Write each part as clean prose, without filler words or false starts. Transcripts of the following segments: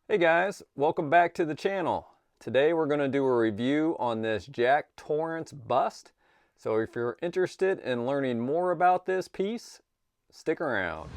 Hey guys, welcome back to the channel. Today we're going to do a review on this Jack Torrance bust. So if you're interested in learning more about this piece, stick around.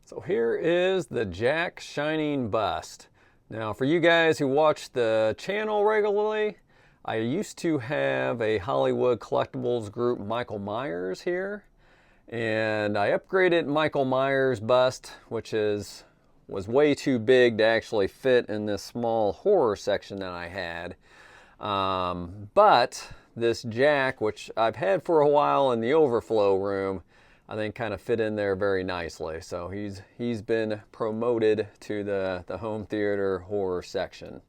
So here is the Jack Shining bust. Now for you guys who watch the channel regularly, I used to have a Hollywood collectibles group, Michael Myers, here. And I upgraded Michael Myers bust, which was way too big to actually fit in this small horror section that I had. But this Jack, which I've had for a while in the overflow room, I think kind of fit in there very nicely. So he's been promoted to the home theater horror section.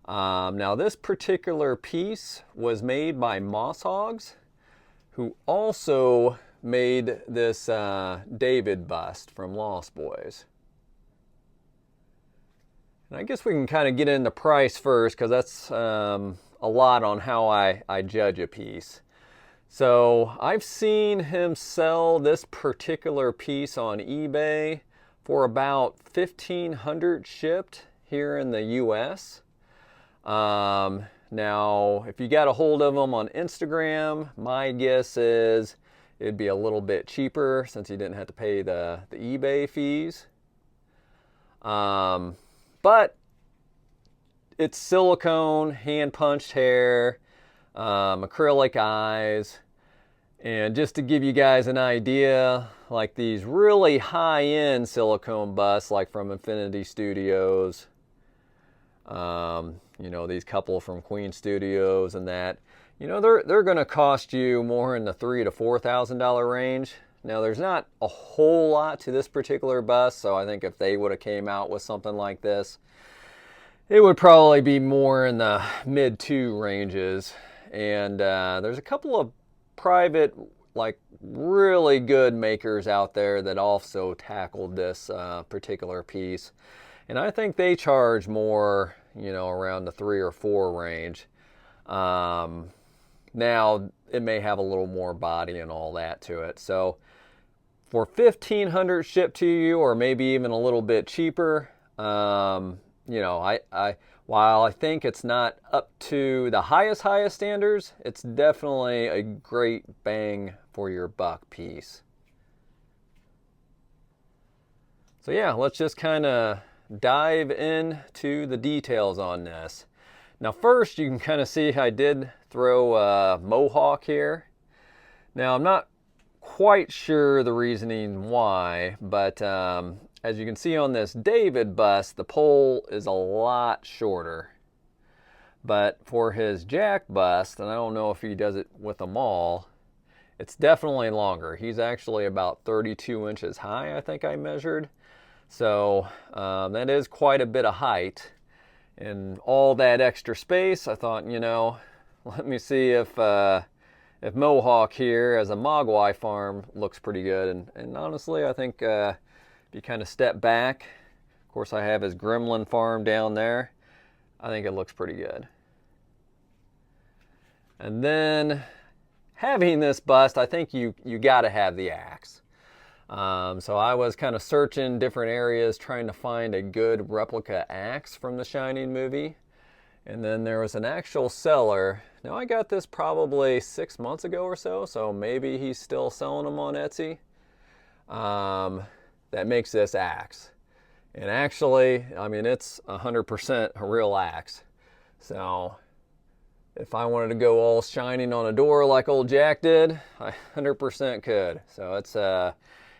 Now this particular piece was made by Mossogs, who also made this David bust from Lost Boys. And I guess we can kind of get into price first, because that's a lot on how I judge a piece. So I've seen him sell this particular piece on eBay for about $1,500 shipped here in the US. Now, if you got a hold of him on Instagram, my guess is it'd be a little bit cheaper since you didn't have to pay the eBay fees. But it's silicone, hand-punched hair, acrylic eyes. And just to give you guys an idea, like these really high-end silicone busts, like from Infinity Studios, you know, these couple from Queen Studios and that, you know, they're going to cost you more in the $3,000 to $4,000 range. Now, there's not a whole lot to this particular bust, so I think if they would have came out with something like this, it would probably be more in the mid-2 ranges. And there's a couple of private, like really good makers out there that also tackled this particular piece. And I think they charge more, you know, around the 3 or 4 range. Now, it may have a little more body and all that to it. So for $1,500 shipped to you, or maybe even a little bit cheaper, you know, while I think it's not up to the highest standards, it's definitely a great bang for your buck piece. So yeah, let's just kind of dive into the details on this. Now first, you can kind of see I did throw a mohawk here. Now I'm not quite sure the reasoning why, but as you can see on this David bust, the pole is a lot shorter. But for his Jack bust, and I don't know if he does it with them all, it's definitely longer. He's actually about 32 inches high, I think I measured. So that is quite a bit of height. And all that extra space, I thought, you know, let me see if Mohawk here as a Mogwai farm looks pretty good. And honestly, I think if you kind of step back, of course I have his Gremlin farm down there, I think it looks pretty good. And then having this bust, I think you got to have the axe. So I was kind of searching different areas trying to find a good replica axe from the Shining movie. And then there was an actual seller. Now I got this probably 6 months ago or so, so maybe he's still selling them on Etsy. That makes this axe. And actually, I mean, it's 100% a real axe. So if I wanted to go all shining on a door like old Jack did, I 100% could. So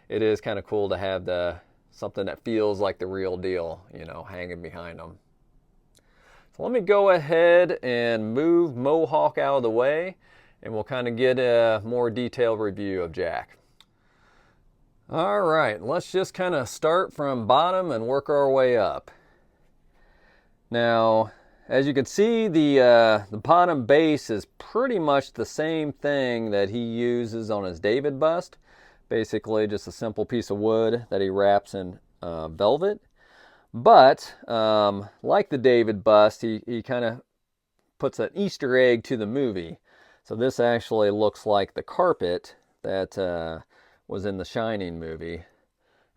it is kind of cool to have something that feels like the real deal, you know, hanging behind them. So let me go ahead and move Mohawk out of the way, and we'll kind of get a more detailed review of Jack. All right, let's just kind of start from bottom and work our way up. Now, as you can see, the bottom base is pretty much the same thing that he uses on his David bust. Basically, just a simple piece of wood that he wraps in velvet. But like the David bust, he kind of puts an Easter egg to the movie. So this actually looks like the carpet that was in the Shining movie.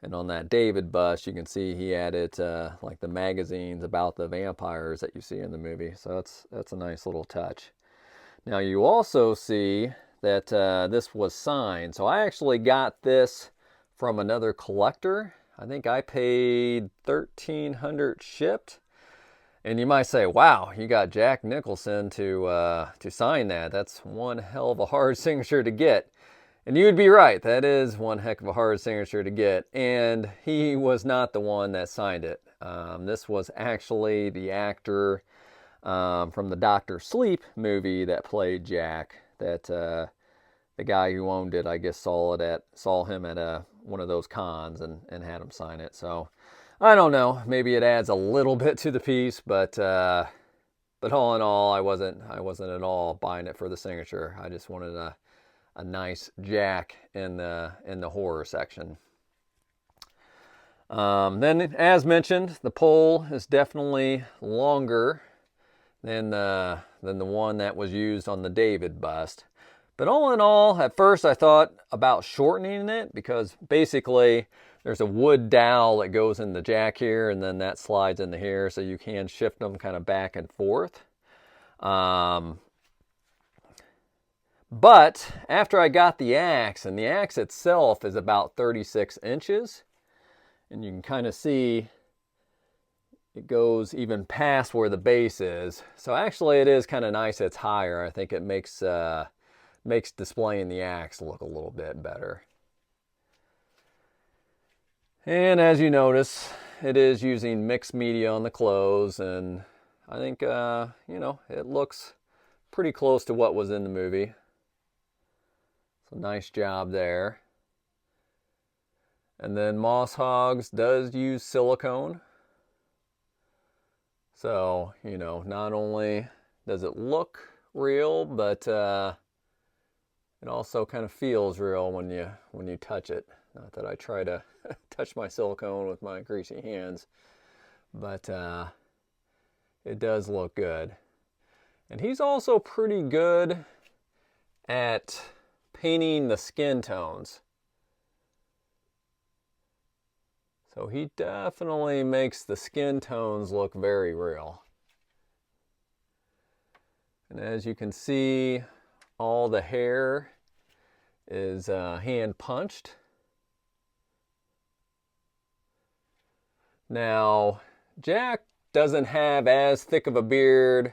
And on that David bust, you can see he added like the magazines about the vampires that you see in the movie. So that's a nice little touch. Now you also see that this was signed. So I actually got this from another collector. I think I paid $1,300 shipped. And you might say, wow, you got Jack Nicholson to sign that. That's one hell of a hard signature to get. And you'd be right. That is one heck of a hard signature to get. And he was not the one that signed it. This was actually the actor from the Dr. Sleep movie that played Jack. That the guy who owned it, I guess, saw him at one of those cons and had him sign it. So I don't know. Maybe it adds a little bit to the piece, but all in all, I wasn't at all buying it for the signature. I just wanted a nice Jack in the horror section. Then, as mentioned, the pole is definitely longer than the one that was used on the David bust. But all in all, at first I thought about shortening it because basically there's a wood dowel that goes in the Jack here and then that slides into here, so you can shift them kind of back and forth. But after I got the axe, and the axe itself is about 36 inches, and you can kind of see it goes even past where the base is. So actually it is kind of nice it's higher. I think it makes displaying the axe look a little bit better. And as you notice, it is using mixed media on the clothes, and I think, it looks pretty close to what was in the movie. So nice job there. And then Mossogs does use silicone. So, not only does it look real, but it also kind of feels real when you touch it. Not that I try to touch my silicone with my greasy hands, but it does look good. And he's also pretty good at painting the skin tones. So he definitely makes the skin tones look very real. And as you can see, all the hair is hand punched. Now, Jack doesn't have as thick of a beard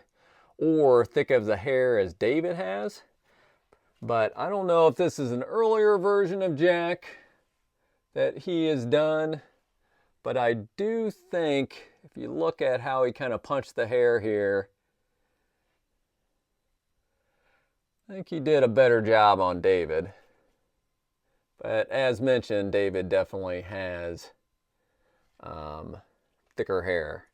or thick of the hair as David has, but I don't know if this is an earlier version of Jack that he has done, but I do think if you look at how he kind of punched the hair here, I think he did a better job on David. But as mentioned, David definitely has thicker hair.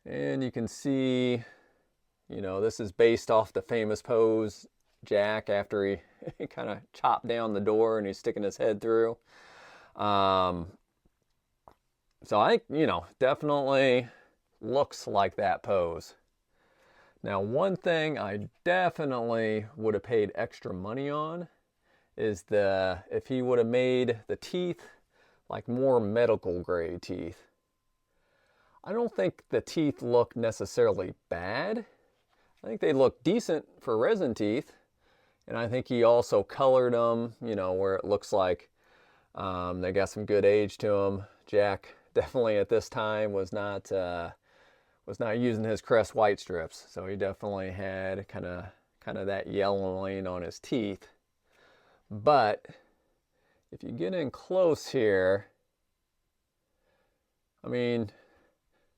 And you can see, this is based off the famous pose Jack after he kind of chopped down the door and he's sticking his head through. So I, definitely looks like that pose. Now, one thing I definitely would have paid extra money on is if he would have made the teeth like more medical grade teeth. I don't think the teeth look necessarily bad. I think they look decent for resin teeth. And I think he also colored them, where it looks like they got some good age to them. Jack definitely at this time was not using his Crest white strips, so he definitely had kind of that yellowing on his teeth. But if you get in close here, I mean,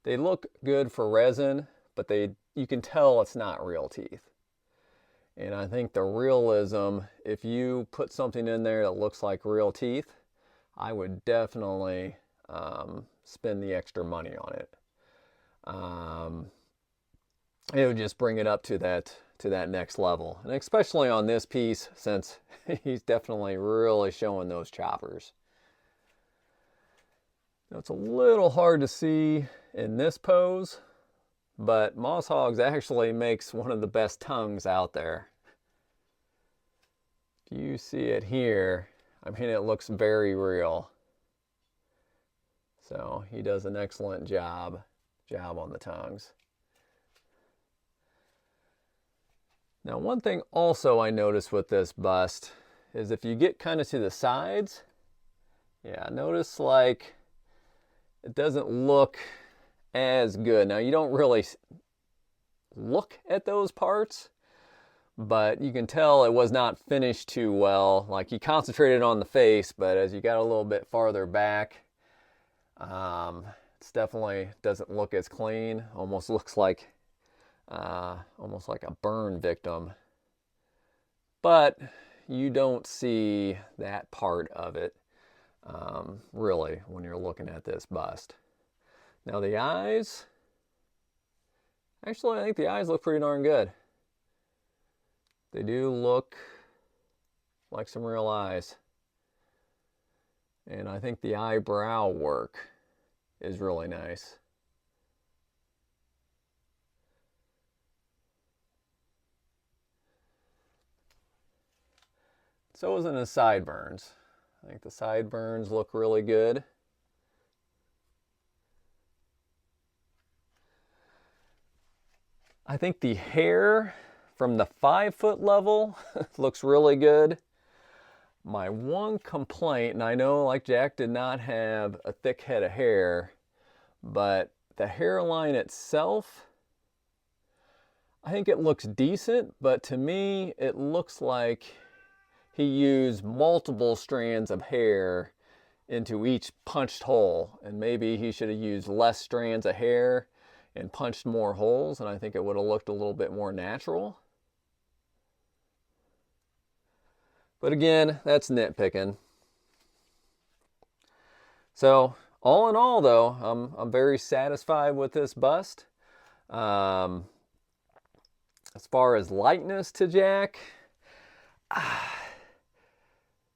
they look good for resin, but you can tell it's not real teeth. And I think the realism, if you put something in there that looks like real teeth, I would definitely spend the extra money on it. It would just bring it up to that next level. And especially on this piece, since he's definitely really showing those choppers. Now, it's a little hard to see in this pose, but Mossogs actually makes one of the best tongues out there. If you see it here, I mean, it looks very real. So he does an excellent job on the tongues. Now, one thing also I noticed with this bust is if you get kind of to the sides, yeah, notice like it doesn't look as good. Now, you don't really look at those parts, but you can tell it was not finished too well. Like, he concentrated on the face, but as you got a little bit farther back, it's definitely doesn't look as clean. Almost looks like a burn victim. But you don't see that part of it really when you're looking at this bust. Now the eyes, actually I think the eyes look pretty darn good. They do look like some real eyes. And I think the eyebrow work is really nice. So isn't his sideburns. I think the sideburns look really good. I think the hair from the 5-foot level looks really good. My one complaint, and I know like Jack did not have a thick head of hair, but the hairline itself, I think it looks decent, but to me it looks like he used multiple strands of hair into each punched hole, and maybe he should have used less strands of hair and punched more holes, and I think it would have looked a little bit more natural. But again, that's nitpicking. So all in all though, I'm very satisfied with this bust. As far as likeness to Jack,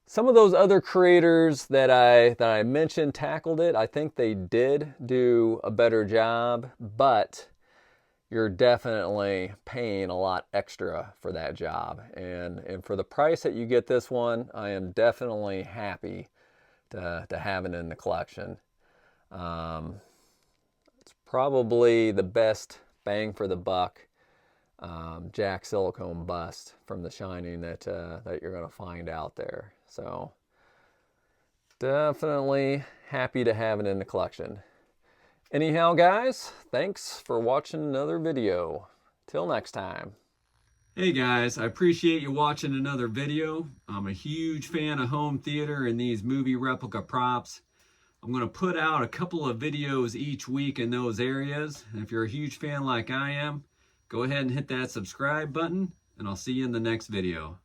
some of those other creators that I mentioned tackled it. I think they did do a better job, but you're definitely paying a lot extra for that job. And for the price that you get this one, I am definitely happy to have it in the collection. It's probably the best bang for the buck Jack silicone bust from The Shining that you're going to find out there. So definitely happy to have it in the collection. Anyhow, guys, thanks for watching another video. Till next time. Hey guys, I appreciate you watching another video. I'm a huge fan of home theater and these movie replica props. I'm going to put out a couple of videos each week in those areas. And if you're a huge fan like I am, go ahead and hit that subscribe button, and I'll see you in the next video.